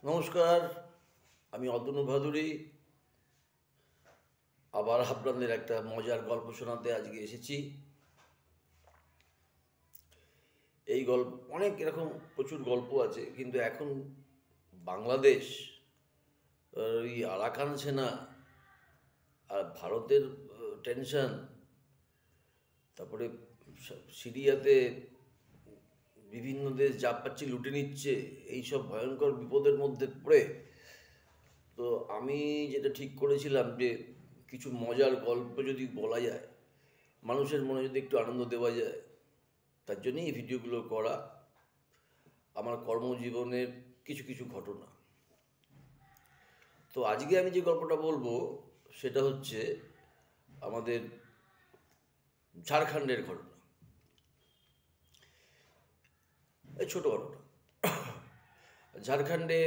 নমস্কার, আমি অতনু ভাদুরী। আবার আপনাদের একটা মজার গল্প শোনাতে আজকে এসেছি। এই গল্প অনেক এরকম প্রচুর গল্প আছে, কিন্তু এখন বাংলাদেশ, ওই আরাকান সেনা আর ভারতের টেনশন, তারপরে সিরিয়াতে বিভিন্ন দেশ যা পাচ্ছে লুটে নিচ্ছে, এইসব ভয়ঙ্কর বিপদের মধ্যে পড়ে তো আমি যেটা ঠিক করেছিলাম যে কিছু মজার গল্প যদি বলা যায়, মানুষের মনে যদি একটু আনন্দ দেওয়া যায়, তার জন্যই এই ভিডিওগুলো করা। আমার কর্মজীবনের কিছু কিছু ঘটনা। তো আজকে আমি যে গল্পটা বলবো সেটা হচ্ছে আমাদের ঝাড়খণ্ডের ঘটনা। এই ছোটো ঘটনা। ঝাড়খণ্ডে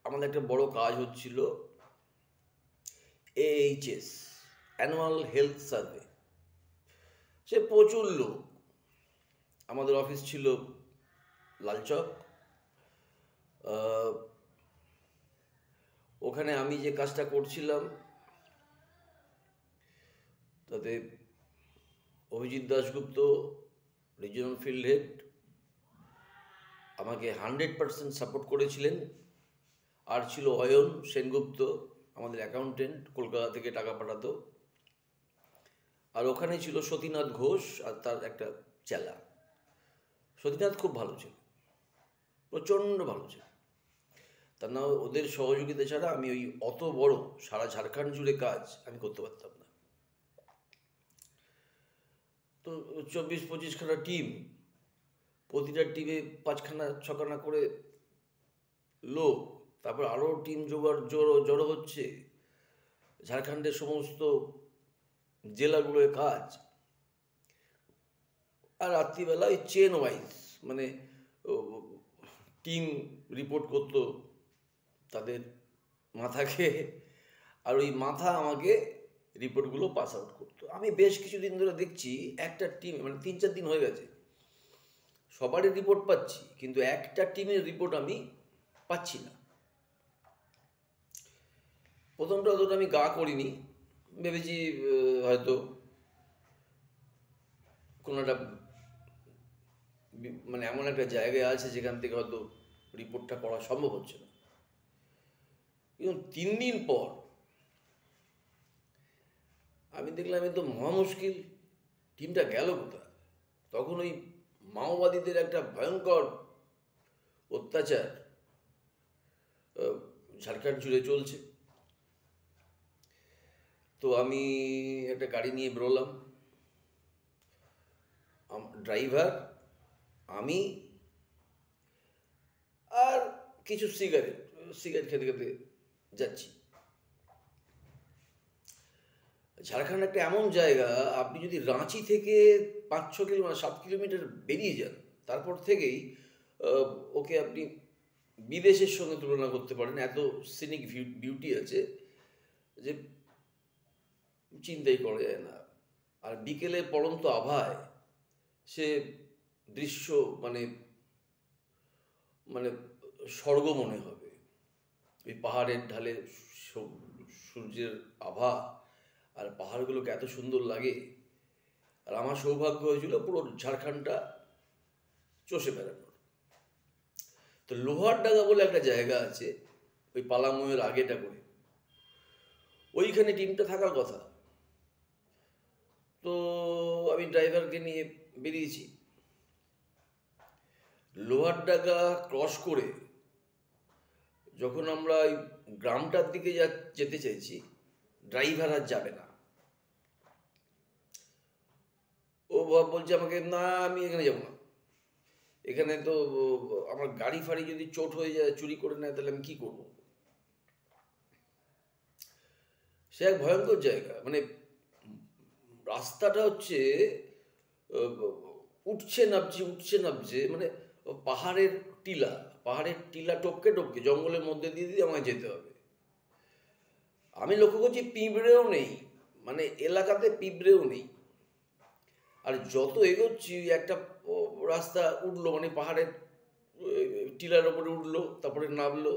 আমাদের একটা বড় কাজ হচ্ছিল, AHS, অ্যানুয়াল হেলথ সার্ভে। সে প্রচুর লোক। আমাদের অফিস ছিল লালচক। ওখানে আমি যে কাজটা করছিলাম তাতে Abhijit Dasgupta, regional field head, আমাকে 100% সাপোর্ট করেছিলেন। আর ছিল অয়ন সেনগুপ্ত, আমাদের অ্যাকাউন্টেন্ট, কলকাতা থেকে টাকা পাঠাতো। আর ওখানে ছিল সতীনাথ ঘোষ আর তার একটা চেলা। সতীনাথ খুব ভালো ছিল, প্রচণ্ড ভালো ছিল। তা না, ওদের সহযোগিতা ছাড়া আমি ওই অত বড় সারা ঝাড়খণ্ড জুড়ে কাজ আমি করতে পারতাম না। তো 24-25খানা টিম, প্রতিটা টিমে 5খানা 6খানা করে লোক, তারপর আরও টিম জড়ো হচ্ছে, ঝাড়খণ্ডের সমস্ত জেলাগুলোয় কাজ। আর রাত্রিবেলা ওই চেন ওয়াইজ, মানে টিম রিপোর্ট করতো তাদের মাথাকে, আর ওই মাথা আমাকে রিপোর্টগুলো পাস আউট করতো। আমি বেশ কিছুদিন ধরে দেখছি একটা টিম, মানে 3-4 দিন হয়ে গেছে, সবারই রিপোর্ট পাচ্ছি, কিন্তু একটা টিমের রিপোর্ট আমি পাচ্ছি না। প্রথমটা অতটা আমি গা করিনি, ভেবেছি হয়তো কোনো একটা মানে এমন একটা জায়গায় আছে যেখান থেকে হয়তো রিপোর্টটা করা সম্ভব হচ্ছে না। কিন্তু 3 দিন পর আমি দেখলাম এ তো মহা মুশকিল, টিমটা গেল কোথায়? তখন ওই মাওবাদীদের একটা ভয়ঙ্কর অত্যাচার ঝাড়খণ্ড জুড়ে চলছে। তো আমি একটা গাড়ি নিয়ে বেরোলাম, ড্রাইভার, আমি আর কিছু সিগারেট খেতে খেতে যাচ্ছি। ঝাড়খণ্ড একটা এমন জায়গা, আপনি যদি রাঁচি থেকে 5-6 কিলোমিটার 7 কিলোমিটার বেরিয়ে যান, তারপর থেকেই ওকে আপনি বিদেশের সঙ্গে তুলনা করতে পারেন। এত সিনিক বিউটি আছে যে চিন্তাই করা যায় না। আর বিকেলে পড়ন্ত আভায় সে দৃশ্য মানে মানে স্বর্গ মনে হবে। ওই পাহাড়ের ঢালে সূর্যের আভা, আর পাহাড়গুলোকে এত সুন্দর লাগে। আর আমার সৌভাগ্য হয়েছিল পুরো ঝাড়খণ্ডটা চষে বেড়ানোর। তো লোহারডাঙ্গা বলে একটা জায়গা আছে, ওই পালামইয়ের আগেটা করে, ওইখানে টিমটা থাকার কথা। তো আমি ড্রাইভারকে নিয়ে বেরিয়েছি। লোহারডাঙ্গা ক্রস করে যখন আমরা ওই গ্রামটার দিকে যেতে চাইছি, ড্রাইভার আর যাবে না। ও বলছে আমাকে, না আমি এখানে যাবো না, এখানে তো আমার গাড়ি ফাড়ি যদি চোট হয়ে যায়, চুরি করে নেয়, তাহলে আমি কী করবো? সে এক ভয়ঙ্কর জায়গা, মানে রাস্তাটা হচ্ছে উঠছে নামছে, মানে পাহাড়ের টিলা টপকে টপকে জঙ্গলের মধ্যে দিয়ে আমায় যেতে হবে। আমি লক্ষ্য করছি পিঁপড়েও নেই, মানে এলাকাতে পিঁপড়েও নেই। আর যত এগোচ্ছি একটা রাস্তা উঠলো, মানে পাহাড়ের টিলার ওপরে উঠলো, তারপরে নামলো,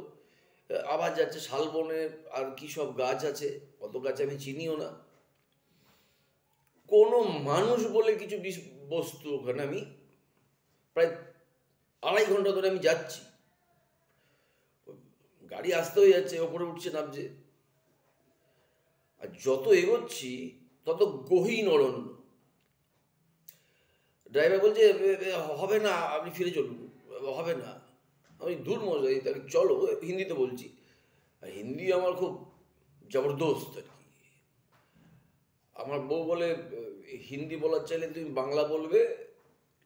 আবার যাচ্ছে শালবনের আর কি সব গাছ আছে, অত গাছ আমি চিনিও না। কোনো মানুষ বলে কিছু বস্তু ওখানে আমি প্রায় 2.5 ঘন্টা ধরে আমি যাচ্ছি, গাড়ি আসতে হয়ে যাচ্ছে, ওপরে উঠছে নামছে, আর যত এগোচ্ছি তত গহীন অরণ্য। ড্রাইভার বলছে হবে না, আপনি ফিরে চলুন, হবে না। আমি দূর মজাই, তাকে চলো, হিন্দিতে বলছি, আর হিন্দি আমার খুব জবরদস্ত আর কি। আমার বউ বলে হিন্দি বলার চাইলে তুমি বাংলা বলবে,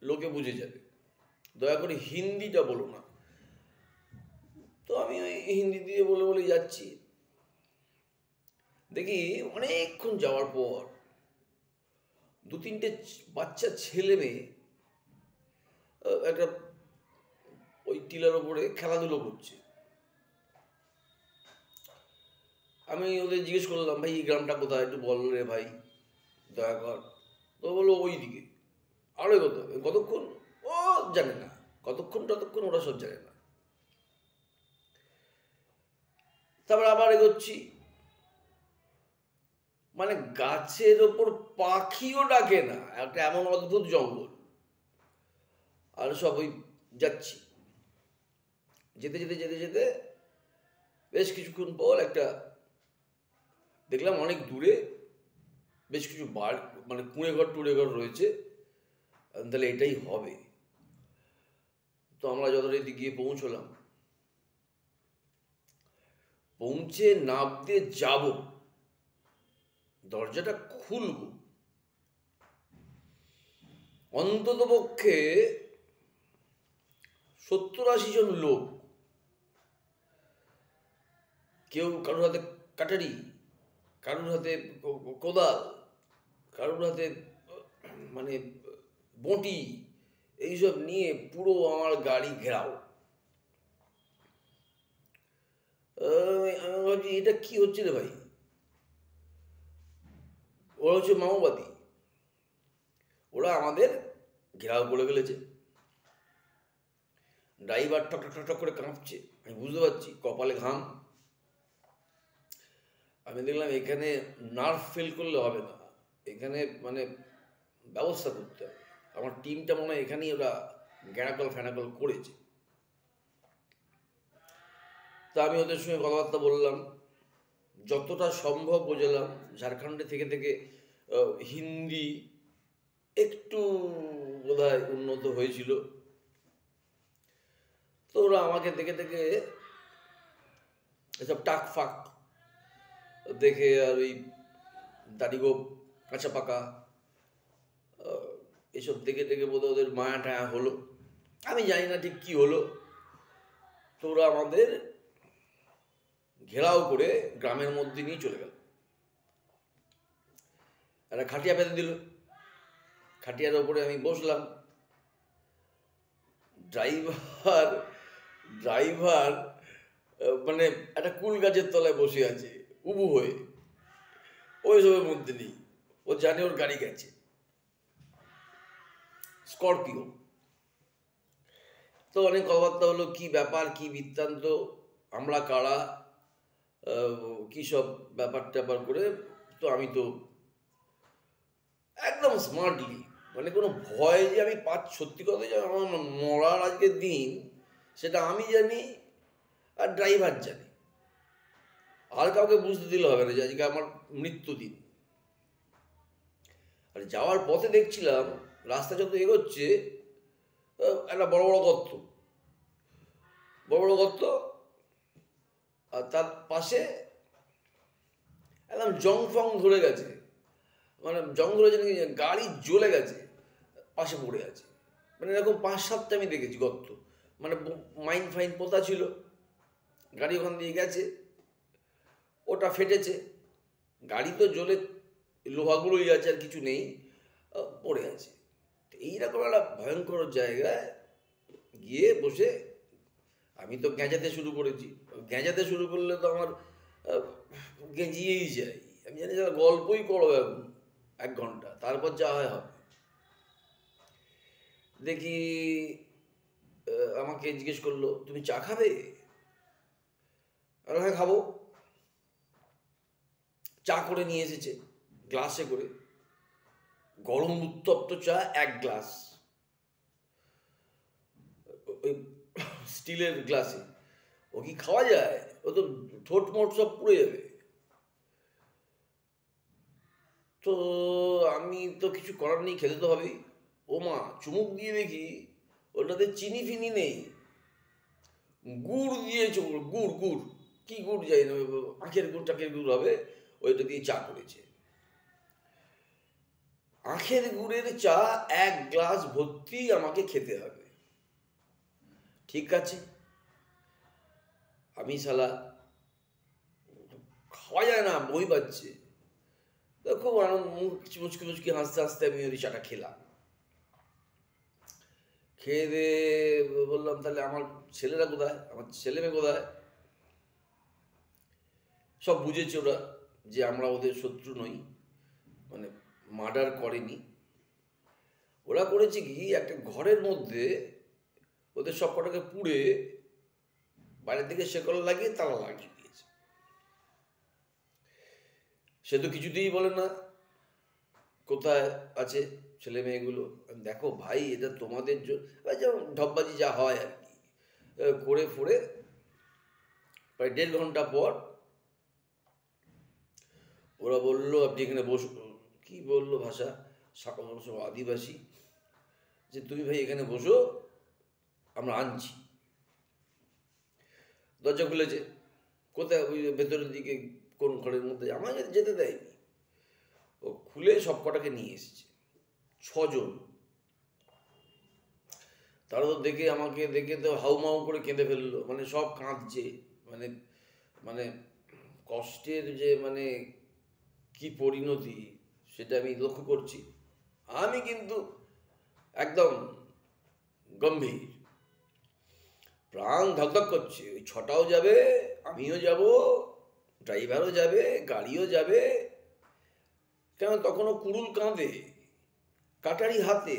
লোকে বুঝে যাবে, দয়া করে হিন্দিটা বলো না। তো আমি ওই হিন্দি দিয়ে বলে বলে যাচ্ছি। দেখি অনেকক্ষণ যাওয়ার পর 2-3টে বাচ্চা ছেলে মেয়ে একটা ওই টিলার ওপরে খেলাধুলো করছে। আমি ওদের জিজ্ঞেস করলাম, ভাই এই গ্রামটা কোথায়, একটু বল রে ভাই, দয়া কর। তো বললো ওই দিকে। আরো কতক্ষণ, ও জানে না, কতক্ষণ ওরা সব জানে না। তারপর আবার এগোচ্ছি, মানে গাছের ওপর পাখিও ডাকে না, একটা এমন অদ্ভুত জঙ্গল। আর সব ওই যাচ্ছি, যেতে যেতে যেতে যেতে বেশ কিছুক্ষণ পর একটা দেখলাম অনেক দূরে বেশ কিছু মানে কুঁড়েঘর টুড়েঘর রয়েছে। তাহলে এটাই হবে। তো আমরা যথারীতি গিয়ে পৌঁছলাম। পৌঁছে নামতে যাব, দরজাটা খুলব, অন্তত পক্ষে 70-80 জন লোক, কেউ কারোর হাতে কাটারি, কারোর হাতে কোদাল, কারোর হাতে মানে বঁটি, এইসব নিয়ে পুরো আমার গাড়ি ঘেরাও। আমি ভাবছি এটা কি হচ্ছে রে ভাই, ওরা হচ্ছে মাওবাদী, ওরা আমাদের ঘেরাও করে ফেলেছে। ড্রাইভার ঠক ঠক ঠক করে কাঁপছে, আমি বুঝতে পারছি, কপালে ঘাম। আমি দেখলাম এখানে নার্ভ ফেল করলে হবে না, এখানে মানে ব্যবস্থা করতে হবে। আমার টিমটা মনে হয় এখানেই ওরা গ্যাঁড়াকল ফ্যানাকল করেছে। তা আমি ওদের সঙ্গে কথাবার্তা বললাম, যতটা সম্ভব বোঝালাম। ঝাড়খণ্ডে থেকে থেকে হিন্দি একটু বোধহয় উন্নত হয়েছিল। তো ওরা আমাকে দেখে দেখে এসব টাক ফাক দেখে, আর ওই দাড়িগোপ কাঁচা পাকা এসব দেখে দেখে বোধহয় ওদের মায়া টায়া হলো, আমি জানি না ঠিক কী হলো। তো ওরা আমাদের ঘেরাও করে গ্রামের মধ্যে নিয়ে চলে গেল। একটা খাটিয়া পেতে দিল, খাটিয়ার ওপরে আমি বসলাম। ড্রাইভার ড্রাইভার মানে একটা কুল গাছের তলায় বসে আছে উবু হয়ে, ওই সবের মধ্যে নেই, ও জানে ওর গাড়ি গেছে, স্করপিও। তো অনেক কথাবার্তা হলো, কি ব্যাপার, কি বৃত্তান্ত, আমরা কারা, কী সব ব্যাপার ট্যাপার করে। তো আমি তো একদম স্মার্টলি, মানে কোনো ভয় যে আমি সত্যি কথা যে আমার মরার আজকের দিন, সেটা আমি জানি আর ড্রাইভার জানে, আর কাউকে বুঝতে দিলে হবে না যে আজকে আমার মৃত্যু দিন। আর যাওয়ার পথে দেখছিলাম রাস্তা যত এগোচ্ছে একটা বড় বড় গর্ত, বড় বড় গর্ত, আর তার পাশে একদম জং ফং ধরে গেছে, মানে জং ধরে গেছে, গাড়ি জ্বলে গেছে, পাশে পড়ে আছে। মানে এরকম 5-7টা আমি দেখেছি গর্ত, মানে মাইন ফাইন পোতা ছিল, গাড়ি ওখান দিয়ে গেছে, ওটা ফেটেছে, গাড়ি তো জ্বলে লোহাগুলোই আছে, আর কিছু নেই, পড়ে আছে। এইরকম একটা ভয়ঙ্কর জায়গায় গিয়ে বসে আমি তো গেঁজাতে শুরু করেছি। গেঁজাতে শুরু করলে তো আমার গেঁজিয়েই যায়। আমি জানি যারা গল্পই করো এখন 1 ঘন্টা, তারপর যা হয় হবে। দেখি আমাকে জিজ্ঞেস করলো, তুমি চা খাবে? হ্যাঁ খাবো। চা করে নিয়ে এসেছে গ্লাসে করে, গরম উত্তপ্ত চা 1 গ্লাস, ওই স্টিলের গ্লাসে। ও কি খাওয়া যায়? ও তো ঠোঁট মোট সব পুড়ে যাবে। তো আমি তো কিছু করার নেই, খেতে তো হবেই। ও মা, চুমুক দিয়ে দেখি ওটাতে চিনি ফিনি নেই, গুড় দিয়েছে। গুড় গুড় কি গুড় যাই না, আখের গুড় টাখের গুড় হবে, ওইটা দিয়ে চা করেছে। আখের গুড়ের চা 1 গ্লাস ভর্তি আমাকে খেতে হবে। ঠিক আছে, আমি শালা খাওয়া যায় না, বই পাচ্ছে। তো খুব আনন্দ, মুচকি মুচকি হাসতে হাসতে আমি ওই চাটা খেলাম। খেয়ে দিয়ে বললাম, তাহলে আমার ছেলেরা কোথায়, আমার ছেলে মেয়ে কোথায়? সব বুঝেছে ওরা যে আমরা ওদের শত্রু নই, মানে মার্ডার করেনি। ওরা করেছে কি, একটা ঘরের মধ্যে ওদের সব কটাকে পুড়ে বাইরের দিকে শেকল লাগিয়ে তালা লাগিয়ে দিয়েছে। সে তো কিছুতেই বলে না কোথায় আছে ছেলে মেয়েগুলো। দেখো ভাই, এটা তোমাদের জন্য, যেমন ঢপবাজি যা হয় আর কি, করে ফোরে প্রায় 1.5 ঘন্টা পর ওরা বললো, আপনি এখানে বসো। কি বললো ভাষা, সব আদিবাসী, যে তুমি ভাই এখানে বসো, আমরা আনছি। দরজা খুলেছে, কোথায়, ওই ভেতরের দিকে কোন ঘরের মধ্যে, আমাকে যেতে দেয়নি। ও খুলে সব কটাকে নিয়ে এসেছে, 6 জন। তারা তো দেখে, আমাকে দেখে তো হাউমাউ করে কেঁদে ফেললো, মানে সব কাঁদছে। মানে মানে কষ্টের যে মানে কি পরিণতি সেটা আমি লক্ষ্য করছি। আমি কিন্তু একদম গম্ভীর, প্রাণ ধকধক করছে। ওই 6টাও যাবে, আমিও যাব, ড্রাইভারও যাবে, গাড়িও যাবে। কেন, তখনও কুড়ুল কাঁধে, কাটারি হাতে,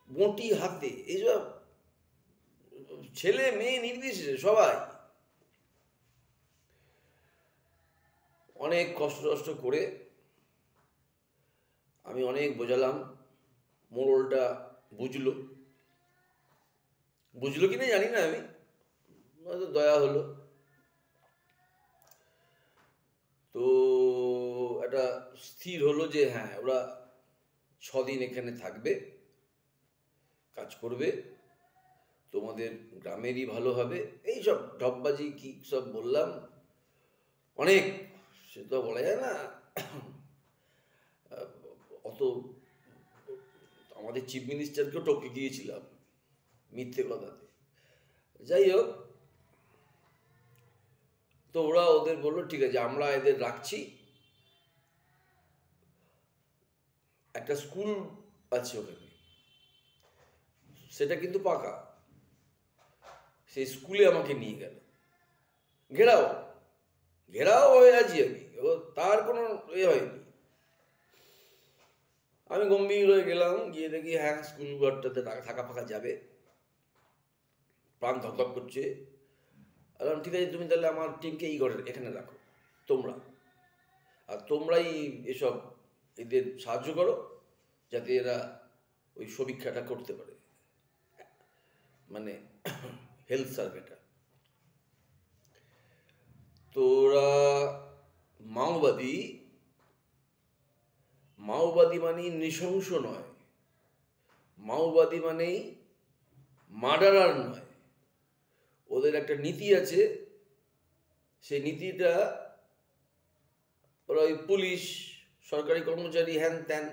বঁটি হাতে, এইসব ছেলে মেয়ে নির্বিশেষে সবাই। অনেক কষ্ট টষ্ট করে আমি অনেক বোঝালাম, মোড়লটা বুঝলো। বুঝলো কি না জানি না, আমি হয়তো দয়া হলো। তো এটা স্থির হলো যে হ্যাঁ, ওরা 6 দিন এখানে থাকবে, কাজ করবে, তোমাদের গ্রামেরই ভালো হবে। এইসব ঢপবাজি কি সব বললাম অনেক, সে তো বলা যায় না। অত আমাদের চিফ মিনিস্টারকেও টপকে গিয়েছিলাম মিথ্যে কথাতে। যাই হোক, তো ওরা ওদের বললো ঠিক আছে, আমরা এদের রাখছি। একটা স্কুল আছে ওখানে, সেটা কিন্তু পাকা। সেই স্কুলে আমাকে নিয়ে গেল, ঘেরাও ঘেরাও হয়ে আছি আমি, ও তার কোনো হয়নি। আমি গম্ভীর হয়ে গেলাম, গিয়ে দেখি হ্যাঁ, স্কুল ঘরটাতে থাকা ফাঁকা যাবে। প্রাণ ধকধক করছে। ঠিক আছে, তুমি তাহলে আমার টিমকে এই ঘরে এখানে রাখো তোমরা, আর তোমরাই এসব এদের সাহায্য করো যাতে এরা ওই সমীক্ষাটা করতে পারে, মানে হেলথ সার্ভেটা। তো ওরা মাওবাদী, মাওবাদী মানেই নৃশংস নয়, মাওবাদী মানেই মার্ডারার নয়। ওদের একটা নীতি আছে, সেই নীতিটা ওরা ওই পুলিশ, সরকারি কর্মচারী, হ্যান ত্যান,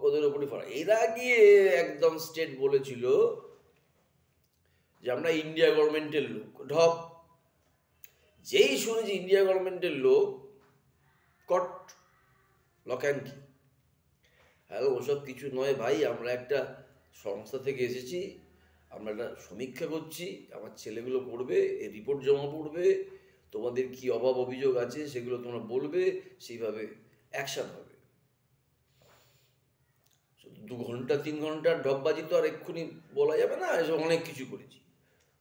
ওদের ওপরই ফেলা। এরা গিয়ে একদম স্টেট বলেছিল যে আমরা ইন্ডিয়া গভর্নমেন্টের লোক। ঢপ, যেই শুনেছি ইন্ডিয়া গভর্নমেন্টের লোক, কট লক অ্যান্ড কি। হ্যাঁ, ওসব কিছু নয় ভাই, আমরা একটা সংস্থা থেকে এসেছি, আমরা একটা সমীক্ষা করছি, আমার ছেলেগুলো করবে, এই রিপোর্ট জমা পড়বে, তোমাদের কি অভাব অভিযোগ আছে সেগুলো তোমরা বলবে, সেইভাবে অ্যাকশন হবে। 2 ঘন্টা 3 ঘন্টার ঢপবাজি তো আর এক্ষুনি বলা যাবে না, এসব অনেক কিছু করেছি।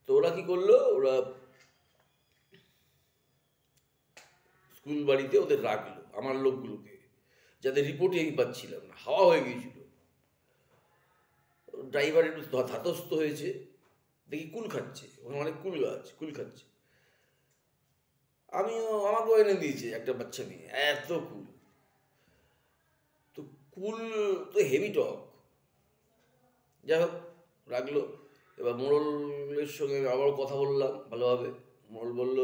তো ওরা কি করলো, ওরা স্কুল বাড়িতে ওদের রাখলো আমার লোকগুলোকে, যাদের রিপোর্টে আমি পাচ্ছিলাম না, হাওয়া হয়ে গিয়েছিল। ড্রাইভার একটু ধাতস্থ হয়েছে, দেখি কুল খাচ্ছে, ওখানে অনেক কুল গাছ, কুল খাচ্ছে। আমাকেও এনে দিয়েছে একটা বাচ্চা মেয়ে, এত কুল। তো কুল তো হেভি টক। যাই হোক, রাখলো। এবার মোড়লের সঙ্গে আবারও কথা বললাম ভালোভাবে। মোড়ল বলল,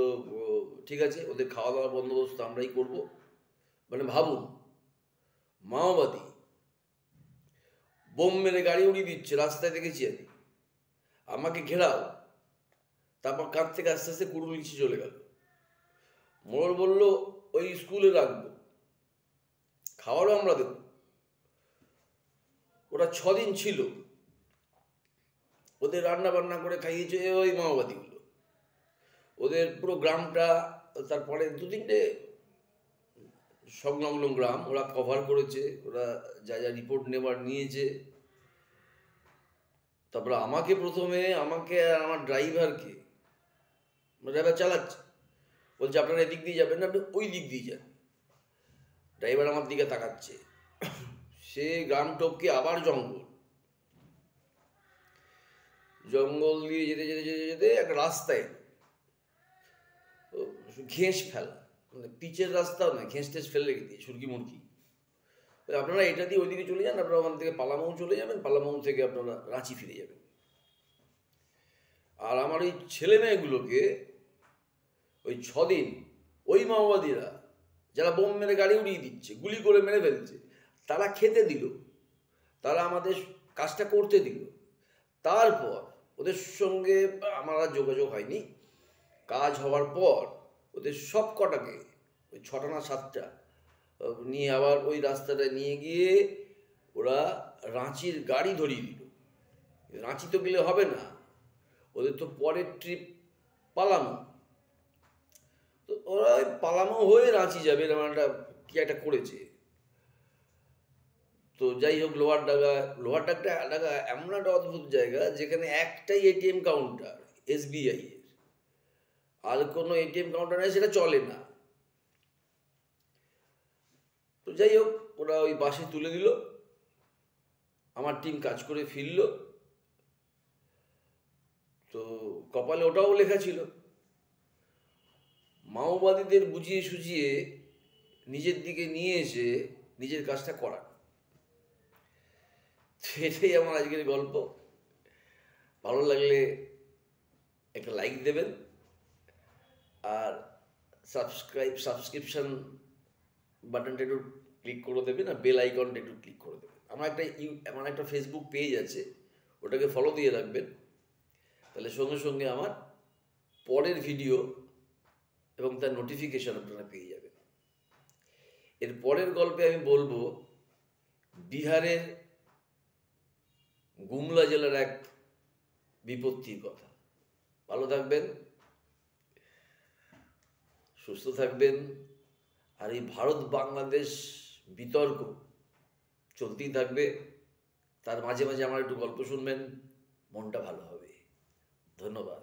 ঠিক আছে, ওদের খাওয়া দাওয়ার বন্দোবস্ত আমরাই করব। মানে ভাবুন, মাওবাদী বোম মেরে গাড়ি উড়িয়ে দিচ্ছে, রাস্তায় দেখেছি আমি, আমাকে ঘেরাও, তারপর কাঁধ থেকে আস্তে আস্তে কুড়ুল নিচে চলে গেল। মোড়ল বলল, ওই স্কুলে রাখবো, খাওয়ারও আমরা দেবো। ওরা 6 দিন ছিল, ওদের রান্না বান্না করে খাইয়েছে ওই মাওবাদীগুলো, ওদের পুরো গ্রামটা। তারপরে 2-3টে সংলগ্ন গ্রাম ওরা কভার করেছে, ওরা যা যা রিপোর্ট নেবার নিয়েছে। তারপরে আমাকে আর আমার ড্রাইভারকে, ড্রাইভার চালাচ্ছে, বলছে আপনারা এদিক দিয়ে যাবেন না, আপনি ওই দিক দিয়ে যান। ড্রাইভার আমার দিকে তাকাচ্ছে, সে গ্রাম টপকে আবার জঙ্গল দিয়ে যেতে যেতে যেতে যেতে একটা রাস্তায়, ঘেঁষ ফেলা, মানে পিচের রাস্তাও নয়, ঘেঁষ টেস ফেলে রেখে দিয়ে সুরকি মুরকি। আপনারা এটা দিয়ে ওইদিকে চলে যান, আপনারা ওখান থেকে পালামৌ চলে যাবেন, পালামৌ থেকে আপনারা রাঁচি ফিরে যাবেন। আর আমার ওই ছেলে মেয়েগুলোকে ওই 6 দিন ওই মাওবাদীরা, যারা বোম মেরে গাড়ি উড়িয়ে দিচ্ছে, গুলি করে মেরে ফেলছে, তারা খেতে দিল, তারা আমাদের কাজটা করতে দিল। তারপর ওদের সঙ্গে আমার আর যোগাযোগ হয়নি। কাজ হওয়ার পর ওদের সব কটাকে, ওই 6টা না 7টা নিয়ে আবার ওই রাস্তাটা নিয়ে গিয়ে ওরা রাঁচির গাড়ি ধরিয়ে দিল। রাঁচি তো গেলে হবে না, ওদের তো পরের ট্রিপ পালামৌ। তো ওরা ওই পালামৌ হয়ে রাঁচি যাবে, এরকম কি একটা করেছে। তো যাই হোক, লোহারডাগা এমন একটা অদ্ভুত জায়গা, যেখানে একটাই এটিএম কাউন্টার SBI এর, আর কোনো এটিএম কাউন্টার নেই, সেটা চলে না। তো যাই হোক, ওরা ওই বাসে তুলে দিল, আমার টিম কাজ করে ফিরল। তো কপালে ওটাও লেখা ছিল, মাওবাদীদের বুঝিয়ে সুঝিয়ে নিজের দিকে নিয়ে এসে নিজের কাজটা করা। এটাই আমার আজকের গল্প। ভালো লাগলে একটা লাইক দেবেন, আর সাবস্ক্রিপশন বাটনটা একটু ক্লিক করে দেবেন, আর বেল আইকনটা একটু ক্লিক করে দেবেন। আমার একটা ফেসবুক পেজ আছে, ওটাকে ফলো দিয়ে রাখবেন, তাহলে সঙ্গে সঙ্গে আমার পরের ভিডিও এবং তার নোটিফিকেশন আপনারা পেয়ে যাবেন। এর পরের গল্পে আমি বলবো বিহারের গুমলা জেলার এক বিপত্তির কথা। ভালো থাকবেন, সুস্থ থাকবেন, আর এই ভারত বাংলাদেশ বিতর্ক চলতেই থাকবে। তার মাঝে মাঝে আমার একটু গল্প শুনবেন, মনটা ভালো হবে। ধন্যবাদ।